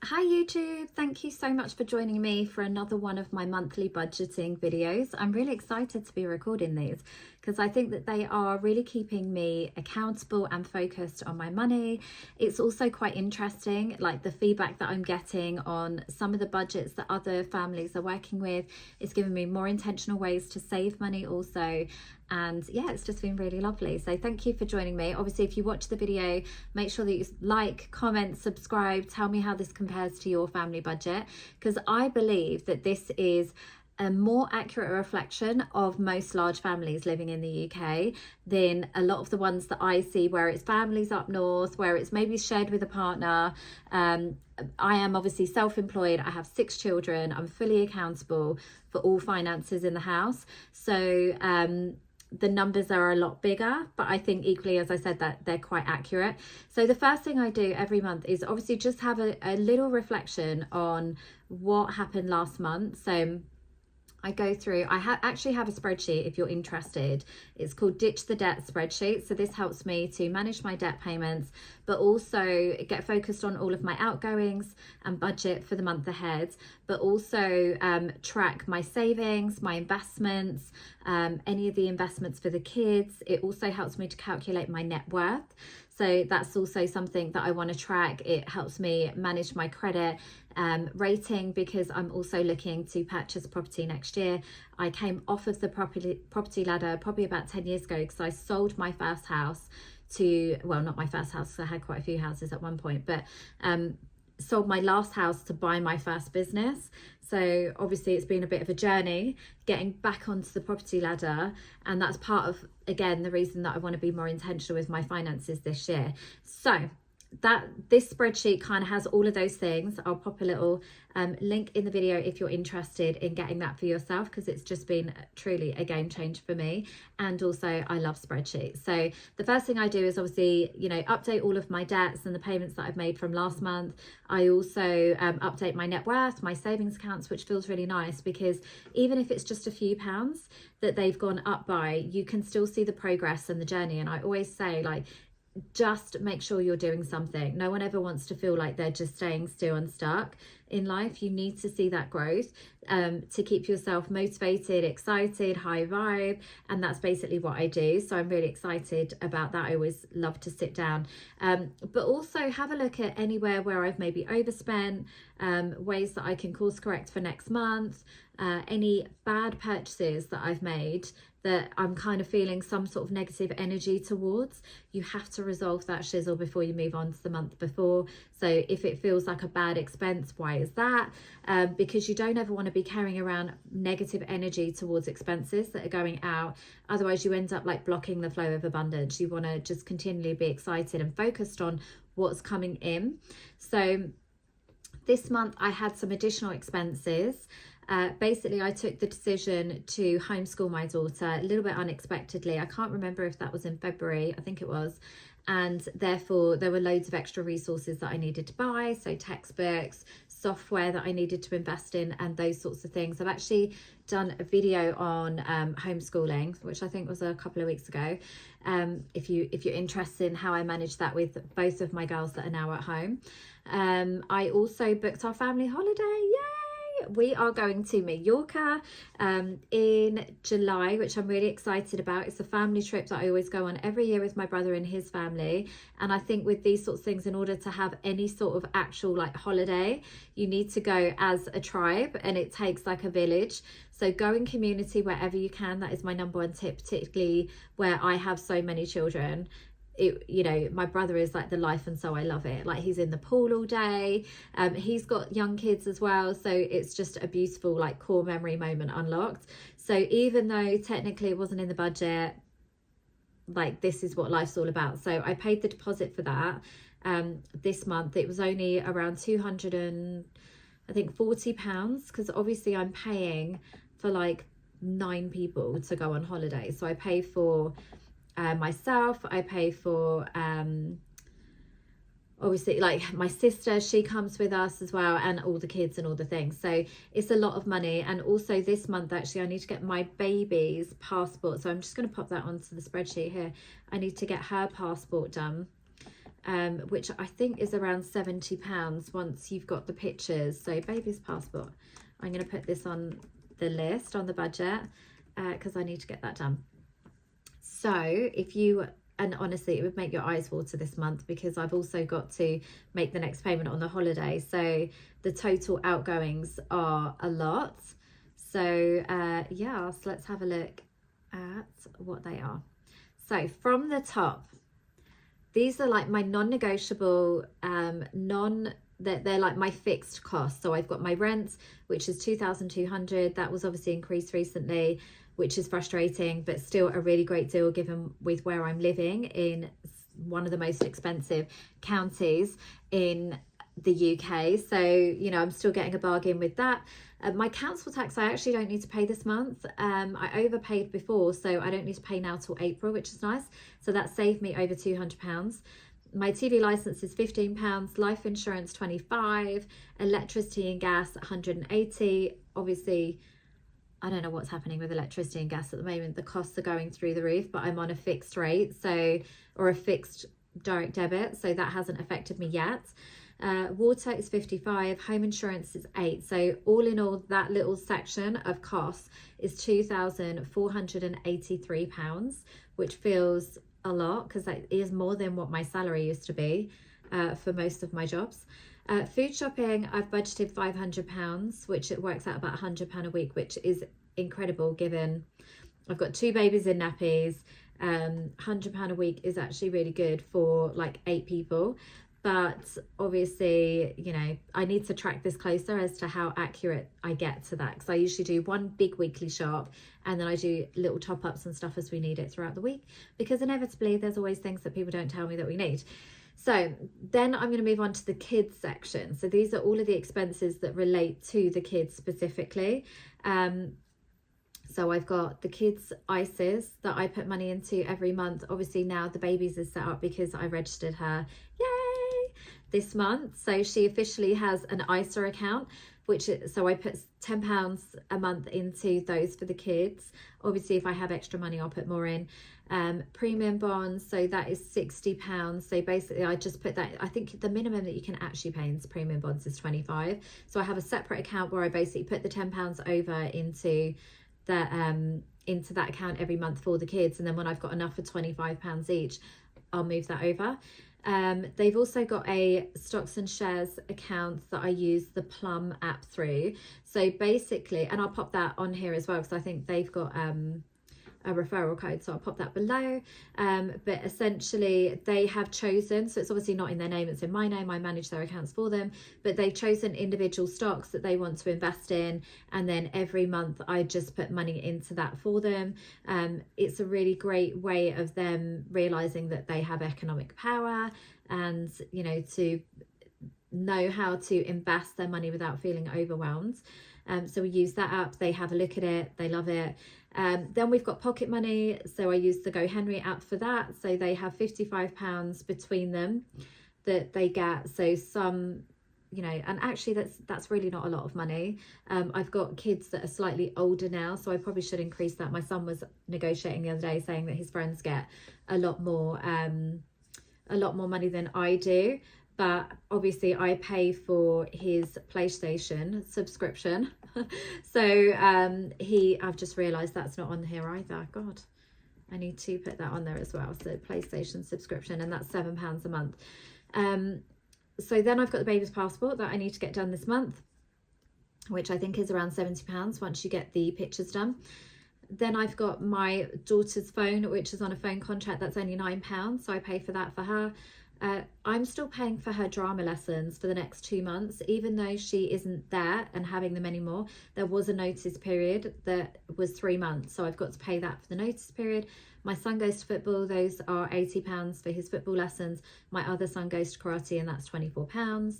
Hi YouTube, thank you so much for joining me for another one of my monthly budgeting videos. I'm really excited to be recording these because I think that they are really keeping me accountable and focused on my money. It's also quite interesting, like the feedback that I'm getting on some of the budgets that other families are working with. It's given me more intentional ways to save money also. And yeah, it's just been really lovely. So thank you for joining me. Obviously, if you watch the video, make sure that you like, comment, subscribe, tell me how this compares to your family budget, because I believe that this is a more accurate reflection of most large families living in the UK than a lot of the ones that I see where it's families up north, where it's maybe shared with a partner. I am obviously self-employed. I have 6 children. I'm fully accountable for all finances in the house. So the numbers are a lot bigger, but I think equally, as I said, that they're quite accurate. So the first thing I do every month is obviously just have a little reflection on what happened last month. So I go through, actually have a spreadsheet if you're interested. It's called Ditch the Debt spreadsheet. So this helps me to manage my debt payments, but also get focused on all of my outgoings and budget for the month ahead, but also track my savings, my investments, any of the investments for the kids. It also helps me to calculate my net worth. So that's also something that I want to track. It helps me manage my credit rating, because I'm also looking to purchase property next year. I came off of the property ladder probably about 10 years ago because I sold my first house to, well, not my first house, I had quite a few houses at one point, but sold my last house to buy my first business. So obviously it's been a bit of a journey getting back onto the property ladder, and that's part of, again, the reason that I want to be more intentional with my finances this year. So this spreadsheet kind of has all of those things. I'll pop a little link in the video if you're interested in getting that for yourself, because it's just been truly a game changer for me. And also I love spreadsheets. So the first thing I do is obviously, update all of my debts and the payments that I've made from last month. I also update my net worth, my savings accounts, which feels really nice, because even if it's just a few pounds that they've gone up by, you can still see the progress and the journey. And I always say, like, just make sure you're doing something. No one ever wants to feel like they're just staying still and stuck in life. You need to see that growth to keep yourself motivated, excited, high vibe, and that's basically what I do. So I'm really excited about that. I always love to sit down, but also have a look at anywhere where I've maybe overspent, ways that I can course correct for next month, any bad purchases that I've made that I'm kind of feeling some sort of negative energy towards. You have to resolve that shizzle before you move on to the month before. So if it feels like a bad expense, why is that? Because you don't ever want to be carrying around negative energy towards expenses that are going out. Otherwise you end up like blocking the flow of abundance. You want to just continually be excited and focused on what's coming in. So this month I had some additional expenses. Basically, I took the decision to homeschool my daughter a little bit unexpectedly. I can't remember if that was in February, I think it was. And therefore, there were loads of extra resources that I needed to buy. So textbooks, software that I needed to invest in, and those sorts of things. I've actually done a video on homeschooling, which I think was a couple of weeks ago. If you're interested in how I manage that with both of my girls that are now at home. I also booked our family holiday. Yay! We are going to Mallorca in July, which I'm really excited about. It's a family trip that I always go on every year with my brother and his family. And I think with these sorts of things, in order to have any sort of actual like holiday, you need to go as a tribe, and it takes like a village. So go in community wherever you can. That is my number one tip, particularly where I have so many children. My brother is like the life, and so I love it. Like, he's in the pool all day. He's got young kids as well, so it's just a beautiful like core memory moment unlocked. So even though technically it wasn't in the budget, like, this is what life's all about. So I paid the deposit for that this month. It was only around 240 pounds, because obviously I'm paying for like 9 people to go on holiday. So I pay for myself, I pay for obviously like my sister, she comes with us as well, and all the kids and all the things. So it's a lot of money. And also this month actually I need to get my baby's passport, so I'm just going to pop that onto the spreadsheet here. I need to get her passport done. which I think is around £70 once you've got the pictures. So baby's passport, I'm going to put this on the list, on the budget, because I need to get that done. So if you, and honestly, it would make your eyes water this month, because I've also got to make the next payment on the holiday. So the total outgoings are a lot. So yeah, so let's have a look at what they are. So from the top, these are like my non-negotiable, they're like my fixed costs. So I've got my rent, which is 2,200. That was obviously increased recently, which is frustrating, but still a really great deal given with where I'm living in one of the most expensive counties in the UK. So, you know, I'm still getting a bargain with that. My council tax, I actually don't need to pay this month. I overpaid before, so I don't need to pay now till April, which is nice. So that saved me over £200. My TV license is £15, life insurance 25, electricity and gas 180. Obviously, I don't know what's happening with electricity and gas at the moment. The costs are going through the roof, but I'm on a fixed rate, so, or a fixed direct debit, so that hasn't affected me yet. Water is 55, home insurance is 8. So all in all, that little section of costs is £2,483, which feels a lot, because that is more than what my salary used to be for most of my jobs. Food shopping, I've budgeted £500, which it works out about £100 a week, which is incredible given I've got 2 babies in nappies. £100 a week is actually really good for like 8 people. But obviously, you know, I need to track this closer as to how accurate I get to that, because I usually do one big weekly shop and then I do little top-ups and stuff as we need it throughout the week, because inevitably there's always things that people don't tell me that we need. So then I'm going to move on to the kids section. So these are all of the expenses that relate to the kids specifically. So I've got the kids' ISAs that I put money into every month. Obviously now the baby's is set up because I registered her, yay, this month. So she officially has an ISA account, so I put £10 a month into those for the kids. Obviously if I have extra money, I'll put more in. Premium bonds, so that is £60. So basically I just put that, I think the minimum that you can actually pay into premium bonds is 25. So I have a separate account where I basically put the £10 over into that account every month for the kids, and then when I've got enough for £25 each, I'll move that over. They've also got a stocks and shares account that I use the Plum app through. So basically, and I'll pop that on here as well, because I think they've got a referral code, so I'll pop that below. But essentially they have chosen, so it's obviously not in their name, it's in my name, I manage their accounts for them, but they've chosen individual stocks that they want to invest in, and then every month I just put money into that for them. It's a really great way of them realizing that they have economic power, and you know, to know how to invest their money without feeling overwhelmed. So we use that app, they have a look at it, they love it. Then we've got Pocket Money, so I use the GoHenry app for that. So they have £55 between them that they get. So some, you know, and actually that's really not a lot of money. I've got kids that are slightly older now, so I probably should increase that. My son was negotiating the other day saying that his friends get a lot more money than I do. But obviously I pay for his PlayStation subscription. So I've just realised that's not on here either. God, I need to put that on there as well. So PlayStation subscription, and that's £7 a month. So then I've got the baby's passport that I need to get done this month, which I think is around £70 once you get the pictures done. Then I've got my daughter's phone, which is on a phone contract, that's only £9, so I pay for that for her. I'm still paying for her drama lessons for the next 2 months, even though she isn't there and having them anymore. There was a notice period that was 3 months, so I've got to pay that for the notice period. My son goes to football, those are £80 for his football lessons. My other son goes to karate, and that's £24.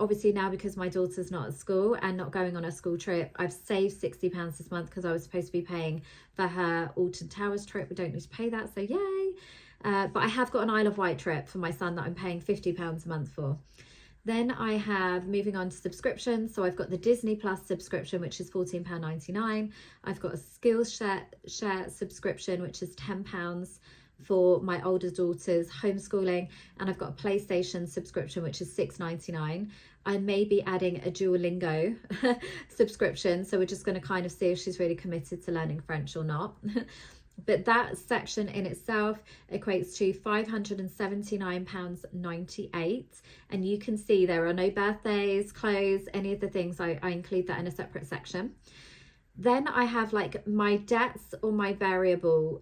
Obviously now, because my daughter's not at school and not going on a school trip, I've saved £60 this month, because I was supposed to be paying for her Alton Towers trip. We don't need to pay that, so yay. But I have got an Isle of Wight trip for my son that I'm paying £50 a month for. Then I have, moving on to subscriptions, so I've got the Disney Plus subscription, which is £14.99. I've got a Skillshare subscription, which is £10 for my older daughter's homeschooling, and I've got a PlayStation subscription which is $6.99. I may be adding a Duolingo subscription, so we're just going to kind of see if she's really committed to learning French or not. But that section in itself equates to £579.98, and you can see there are no birthdays, clothes, any of the things. I include that in a separate section. Then I have like my debts or my variable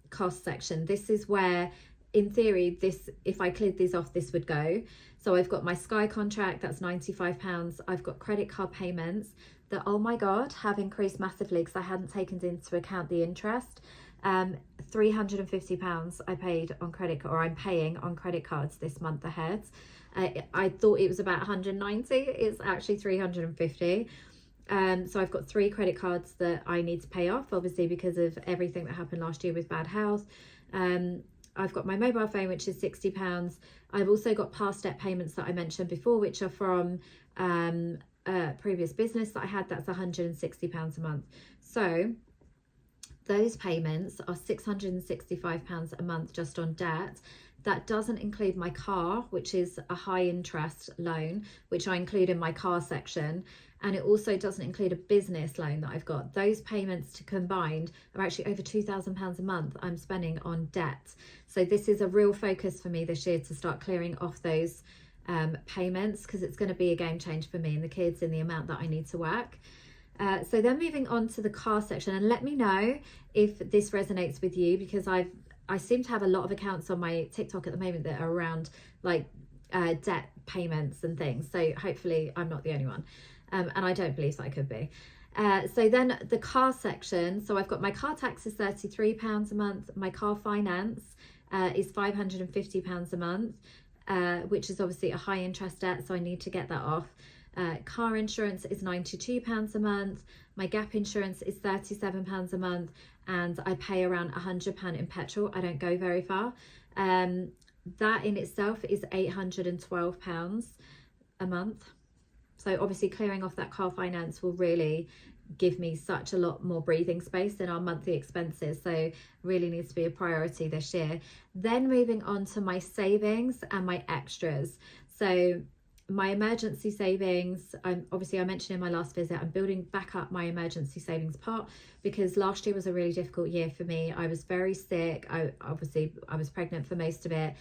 cost section. This is where, in theory, this, if I cleared these off, this would go. So I've got my Sky contract, that's £95. I've got credit card payments that, oh my God, have increased massively because I hadn't taken into account the interest. £350 I paid on credit, or I'm paying on credit cards this month ahead. I thought it was about 190, it's actually 350. So I've got 3 credit cards that I need to pay off, obviously because of everything that happened last year with bad health. I've got my mobile phone, which is £60. I've also got past debt payments that I mentioned before, which are from previous business that I had. That's £160 a month. So those payments are £665 a month just on debt. That doesn't include my car, which is a high interest loan, which I include in my car section. And it also doesn't include a business loan that I've got. Those payments combined are actually over £2,000 a month I'm spending on debt. So this is a real focus for me this year to start clearing off those payments, because it's going to be a game changer for me and the kids in the amount that I need to work. So then moving on to the car section, and let me know if this resonates with you, because I seem to have a lot of accounts on my TikTok at the moment that are around like debt payments and things. So hopefully I'm not the only one. And I don't believe that I could be. So then the car section. So I've got my car tax is £33 a month. My car finance is £550 a month, which is obviously a high interest debt. So I need to get that off. Car insurance is £92 a month. My gap insurance is £37 a month. And I pay around £100 in petrol. I don't go very far. That in itself is £812 a month. So obviously clearing off that car finance will really give me such a lot more breathing space in our monthly expenses. So really needs to be a priority this year. Then moving on to my savings and my extras. So my emergency savings, I mentioned in my last visit, I'm building back up my emergency savings pot, because last year was a really difficult year for me. I was very sick. I was pregnant for most of it.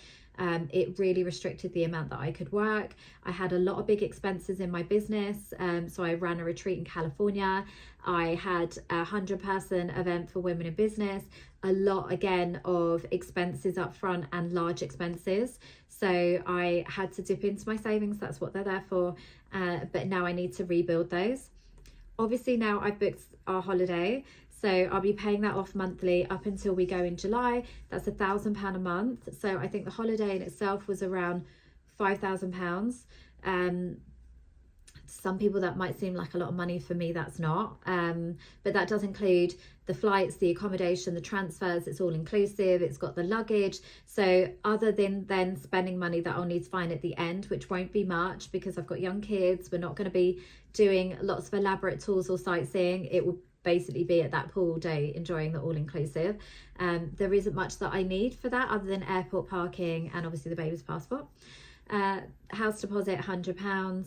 It really restricted the amount that I could work. I had a lot of big expenses in my business. So I ran a retreat in California. I had a 100-person event for women in business. A lot, again, of expenses up front and large expenses. So I had to dip into my savings. That's what they're there for. But now I need to rebuild those. Obviously now I've booked our holiday. So I'll be paying that off monthly up until we go in July. That's £1,000 a month. So I think the holiday in itself was around £5,000. Some people that might seem like a lot of money. For me, that's not. But that does include the flights, the accommodation, the transfers. It's all inclusive. It's got the luggage. So other than then spending money that I'll need to find at the end, which won't be much because I've got young kids, we're not going to be doing lots of elaborate tours or sightseeing. It will basically be at that pool day enjoying the all-inclusive. There isn't much that I need for that other than airport parking and obviously the baby's passport. House deposit £100.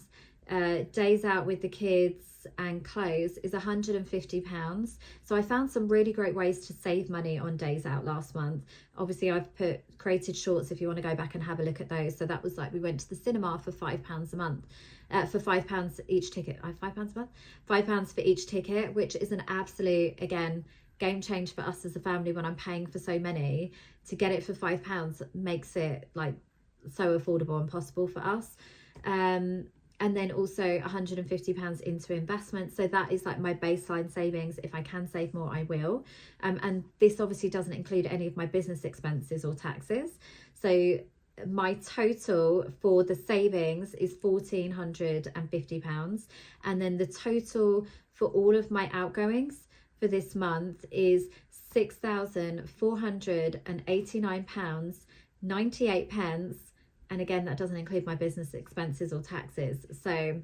Days out with the kids and clothes is £150. So I found some really great ways to save money on days out last month. Obviously I've created shorts if you want to go back and have a look at those. So that was like, we went to the cinema for £5 a month, for £5 each ticket. £5 a month, £5 for each ticket, which is an absolute, again, game change for us as a family. When I'm paying for so many, to get it for £5 makes it like so affordable and possible for us. And then also £150 into investments. So that is like my baseline savings. If I can save more, I will. And this obviously doesn't include any of my business expenses or taxes. So my total for the savings is £1,450. And then the total for all of my outgoings for this month is £6,489.98. And again, that doesn't include my business expenses or taxes. So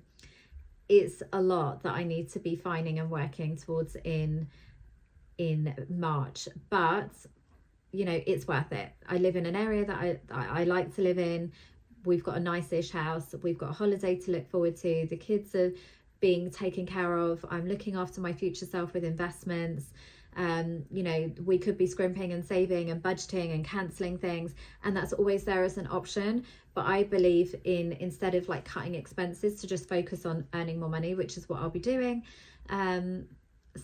it's a lot that I need to be finding and working towards in March. But you know, it's worth it. I live in an area that I like to live in. We've got a nice-ish house. We've got a holiday to look forward to. The kids are being taken care of. I'm looking after my future self with investments. You know, we could be scrimping and saving and budgeting and cancelling things, and that's always there as an option. But I believe in, instead of like cutting expenses, to just focus on earning more money, which is what I'll be doing.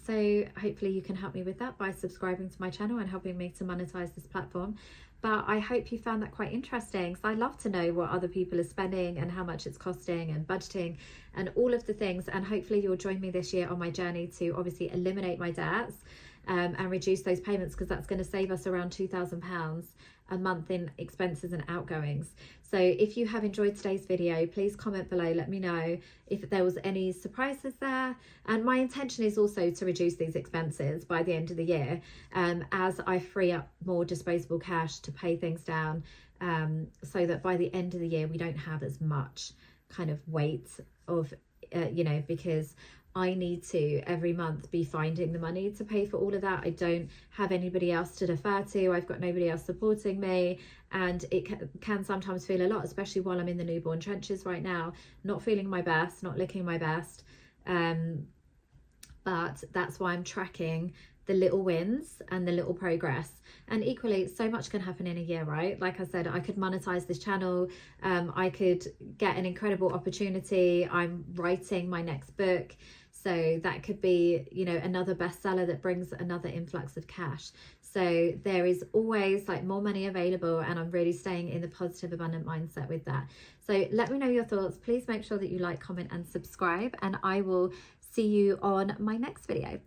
So hopefully you can help me with that by subscribing to my channel and helping me to monetize this platform. But I hope you found that quite interesting. So I love to know what other people are spending and how much it's costing and budgeting and all of the things. And hopefully you'll join me this year on my journey to obviously eliminate my debts and reduce those payments, because that's going to save us around £2,000 a month in expenses and outgoings. So if you have enjoyed today's video, please comment below, let me know if there was any surprises there. And my intention is also to reduce these expenses by the end of the year, as I free up more disposable cash to pay things down, so that by the end of the year we don't have as much kind of weight of you know, because I need to every month be finding the money to pay for all of that. I don't have anybody else to defer to. I've got nobody else supporting me, and it can sometimes feel a lot, especially while I'm in the newborn trenches right now, not feeling my best, not looking my best. But that's why I'm tracking the little wins and the little progress. And equally, so much can happen in a year, right? Like I said, I could monetize this channel. I could get an incredible opportunity. I'm writing my next book. So that could be, you know, another bestseller that brings another influx of cash. So there is always like more money available, and I'm really staying in the positive, abundant mindset with that. So let me know your thoughts. Please make sure that you like, comment and subscribe, and I will see you on my next video.